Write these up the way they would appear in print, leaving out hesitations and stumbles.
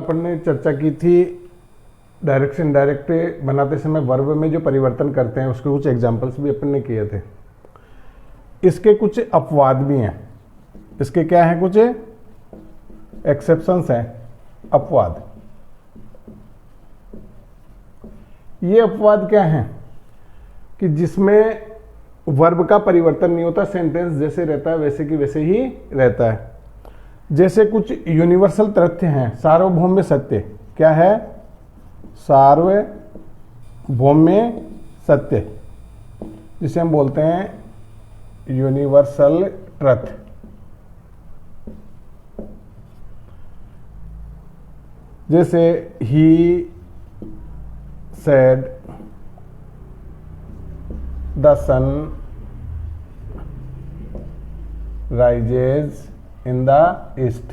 अपन ने चर्चा की थी डायरेक्ट से इनडायरेक्ट बनाते समय वर्ब में जो परिवर्तन करते हैं उसके कुछ एग्जांपल्स भी अपन ने किए थे। इसके कुछ अपवाद भी हैं। इसके क्या हैं, कुछ एक्सेप्शंस हैं, अपवाद। ये अपवाद क्या हैं कि जिसमें वर्ब का परिवर्तन नहीं होता, सेंटेंस जैसे रहता है वैसे की वैसे ही रहता है। जैसे कुछ यूनिवर्सल तथ्य हैं। सार्वभौम्य सत्य क्या है? सार्वभौम्य सत्य, जिसे हम बोलते हैं यूनिवर्सल ट्रुथ। जैसे he said the sun rises in the east.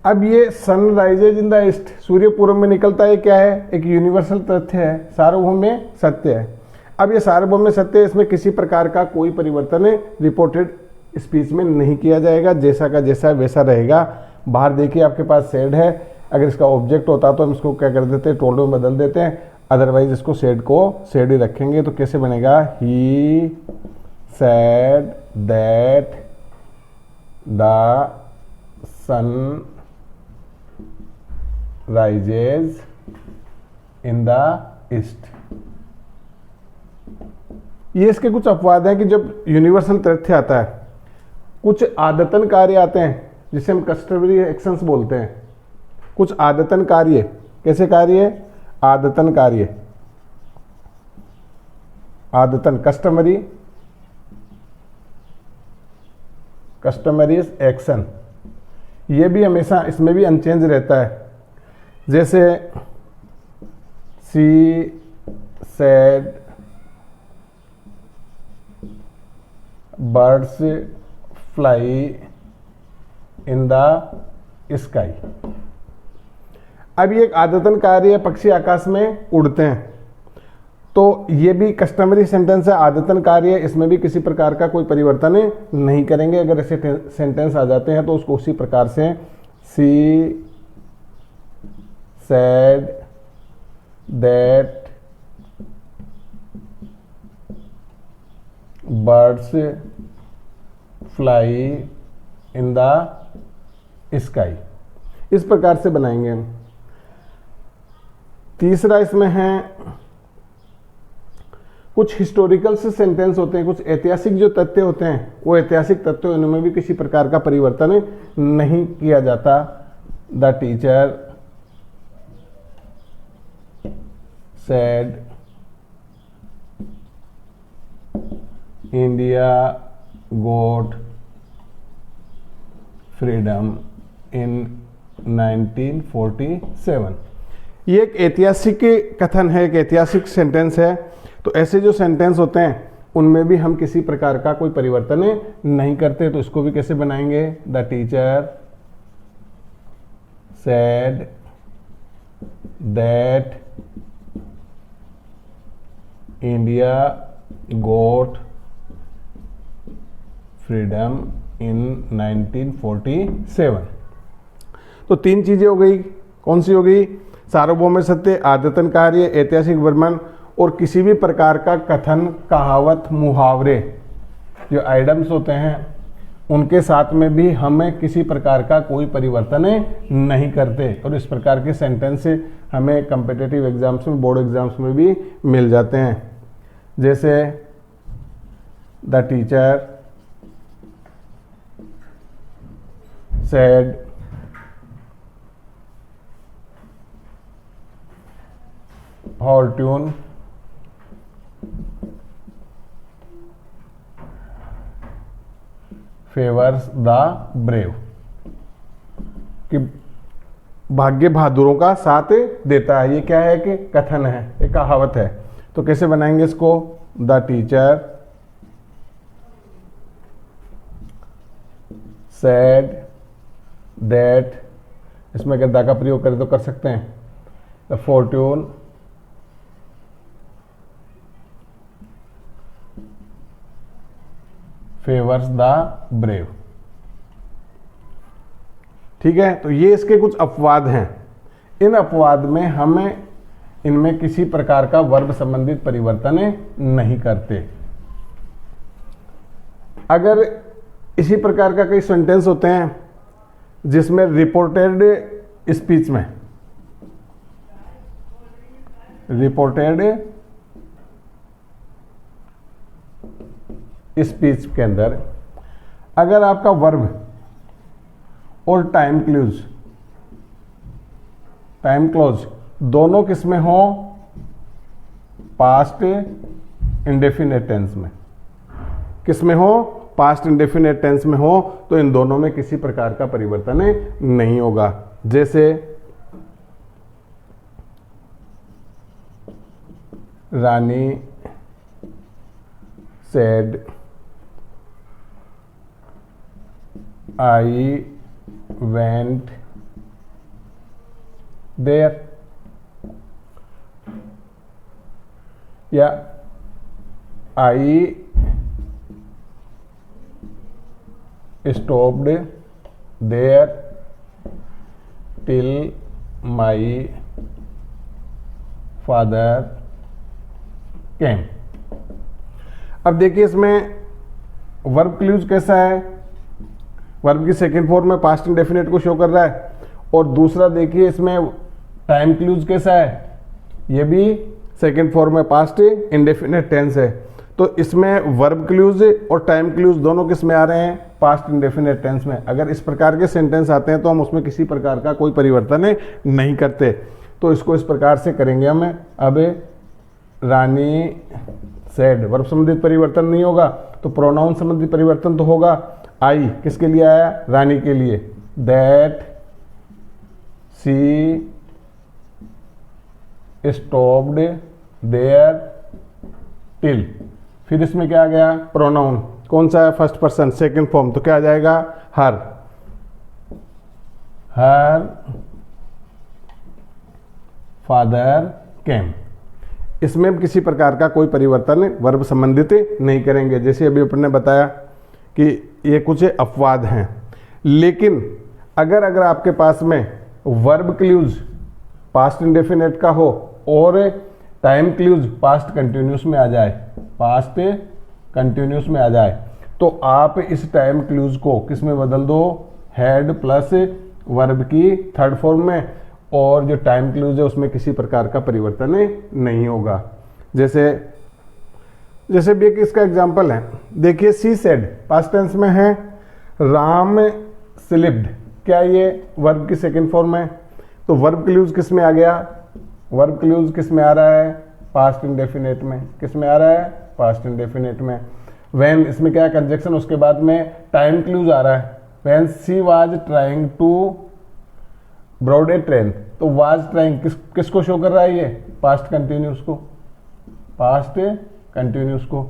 अब ये सनराइजेज इन द ईस्ट, सूर्य पूर्व में निकलता है, क्या है? एक यूनिवर्सल तथ्य है, सार्वभौम्य सत्य है। अब ये सार्वभौम्य सत्य है, इसमें किसी प्रकार का कोई परिवर्तन रिपोर्टेड स्पीच में नहीं किया जाएगा, जैसा का जैसा वैसा रहेगा। बाहर देखिए आपके पास सेड है, अगर इसका ऑब्जेक्ट होता तो हम इसको क्या कर देते हैं, टोल्ड में बदल देते हैं, अदरवाइज इसको सेड को सेड ही रखेंगे। तो कैसे बनेगा? He said that the sun rises in the east. ये इसके कुछ अपवाद हैं कि जब यूनिवर्सल तथ्य आता है, कुछ आदतन कार्य आते हैं जिसे हम कस्टमरी एक्शंस बोलते हैं। कुछ आदतन कार्य, कैसे कार्य? आदतन कार्य, आदतन कस्टमरी, कस्टमरी एक्शन, ये भी हमेशा इसमें भी अनचेंज रहता है। जैसे she said birds fly in the sky. अब ये एक आदतन कार्य है, पक्षी आकाश में उड़ते हैं, तो ये भी कस्टमरी सेंटेंस है, आदतन कार्य है, इसमें भी किसी प्रकार का कोई परिवर्तन नहीं करेंगे। अगर ऐसे सेंटेंस आ जाते हैं तो उसको उसी प्रकार से she said that birds fly in the sky, इस प्रकार से बनाएंगे हम। तीसरा इसमें है कुछ हिस्टोरिकल से सेंटेंस होते हैं, कुछ ऐतिहासिक जो तथ्य होते हैं, वो ऐतिहासिक तथ्य उनमें भी किसी प्रकार का परिवर्तन नहीं किया जाता। The teacher said India got freedom इन 1947। ये एक ऐतिहासिक कथन है, एक ऐतिहासिक सेंटेंस है। तो ऐसे जो सेंटेंस होते हैं उनमें भी हम किसी प्रकार का कोई परिवर्तन नहीं करते, तो इसको भी कैसे बनाएंगे? The teacher said that India got freedom इन 1947। तो तीन चीजें हो गई, कौन सी हो गई? सार्वभौम्य सत्य, आदतन कार्य, ऐतिहासिक वर्णन, और किसी भी प्रकार का कथन, कहावत, मुहावरे, जो आइडम्स होते हैं उनके साथ में भी हमें किसी प्रकार का कोई परिवर्तन नहीं करते। और इस प्रकार के सेंटेंस हमें कॉम्पिटिटिव एग्जाम्स में, बोर्ड एग्जाम्स में भी मिल जाते हैं। जैसे the teacher said fortune favours the brave, कि भाग्य बहादुरों का साथ देता है। ये क्या है? कि कथन है, एक कहावत है। तो कैसे बनाएंगे इसको? द टीचर सेड दैट, इसमें अगर द का प्रयोग करें तो कर सकते हैं, द फॉर्ट्यून फेवर्स द ब्रेव। ठीक है, तो ये इसके कुछ अपवाद हैं। इन अपवाद में हमें इनमें किसी प्रकार का वर्ब संबंधित परिवर्तन नहीं करते। अगर इसी प्रकार का कई सेंटेंस होते हैं जिसमें रिपोर्टेड स्पीच में स्पीच के अंदर अगर आपका वर्ब और टाइम क्लोज दोनों किस में हो, पास्ट इंडेफिनिट टेंस में, किस में हो, पास्ट इंडेफिनिट टेंस में हो, तो इन दोनों में किसी प्रकार का परिवर्तन नहीं होगा। जैसे रानी सेड आई वेंट देयर, या आई stopped there till my father came। अब देखिए इसमें वर्ब क्लूज कैसा है, वर्ब की सेकेंड फॉर्म में पास्ट इंडेफिनिट को शो कर रहा है, और दूसरा देखिए इसमें टाइम क्लूज कैसा है, ये भी सेकेंड फॉर्म में पास्ट इंडेफिनिट टेंस है। तो इसमें वर्ब क्लूज और टाइम क्लूज दोनों किस में आ रहे हैं, पास्ट इंडेफिनिट टेंस में। अगर इस प्रकार के सेंटेंस आते हैं तो हम उसमें किसी प्रकार का कोई परिवर्तन नहीं करते। तो इसको इस प्रकार से करेंगे हम। अब रानी सेड, वर्ब संबंधित परिवर्तन नहीं होगा, तो प्रोनाउन संबंधित परिवर्तन तो होगा। आई किसके लिए आया, रानी के लिए। That she stopped there till, फिर इसमें क्या आ गया, प्रोनाउन कौन सा है, फर्स्ट पर्सन सेकंड फॉर्म, तो क्या आ जाएगा, हर फादर केम। इसमें हम किसी प्रकार का कोई परिवर्तन वर्ब संबंधित नहीं करेंगे। जैसे अभी अपने बताया कि ये कुछ अपवाद हैं, लेकिन अगर आपके पास में वर्ब क्लूज पास्ट इंडेफिनिट का हो और टाइम क्लूज पास्ट कंटिन्यूस में आ जाए, पास्ट कंटिन्यूस में आ जाए, तो आप इस टाइम क्लूज को किस में बदल दो, हैड प्लस वर्ब की थर्ड फॉर्म में, और जो टाइम क्लूज है उसमें किसी प्रकार का परिवर्तन नहीं होगा। जैसे भी एक इसका एग्जांपल है, देखिए सी सेड पास्ट टेंस में है, राम स्लिप्ड, क्या ये वर्ब की सेकंड फॉर्म है, तो वर्ब क्लूज किस में आ गया, वर्ब क्लूज किस में आ रहा है, पास्ट इंडेफिनिट में। किस में आ रहा है, पास्ट इंडेफिनिट में। व्हेन इसमें क्या कंजक्शन, उसके बाद में टाइम क्लूज आ रहा है, when she was trying to board a train, तो वाज ट्राइंग किसको शो कर रहा है, ये पास्ट कंटिन्यूस को, पास्ट कंटिन्यूस को।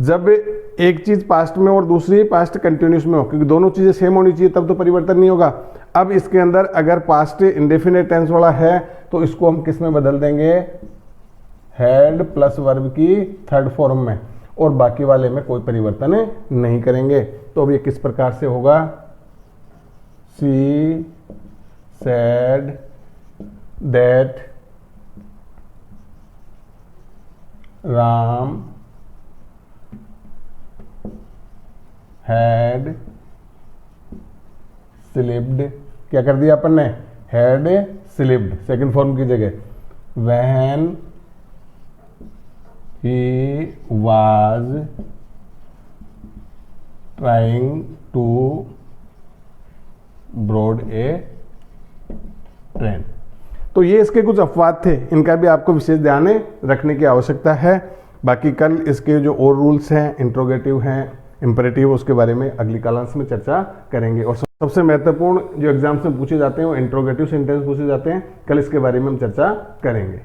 जब एक चीज पास्ट में और दूसरी पास्ट कंटिन्यूस में हो, क्योंकि दोनों चीजें सेम होनी चाहिए तब तो परिवर्तन नहीं होगा। अब इसके अंदर अगर पास्ट इंडेफिनिट टेंस वाला है तो इसको हम किस में बदल देंगे, हैड प्लस वर्ब की थर्ड फॉर्म में, और बाकी वाले में कोई परिवर्तन नहीं करेंगे। तो अब ये किस प्रकार से होगा, she said that Ram had slipped, क्या कर दिया अपन ने, हैड स्लिप्ड सेकंड फॉर्म की जगह, when he was trying to board a train. तो ये इसके कुछ अपवाद थे, इनका भी आपको विशेष ध्यान रखने की आवश्यकता है। बाकी कल इसके जो और रूल्स हैं, इंट्रोगेटिव हैं, इंपरेटिव, उसके बारे में अगली क्लास में चर्चा करेंगे। और सबसे महत्वपूर्ण जो एग्जाम्स में पूछे जाते हैं वो इंट्रोगेटिव सेंटेंस पूछे जाते हैं, कल इसके बारे में हम चर्चा करेंगे।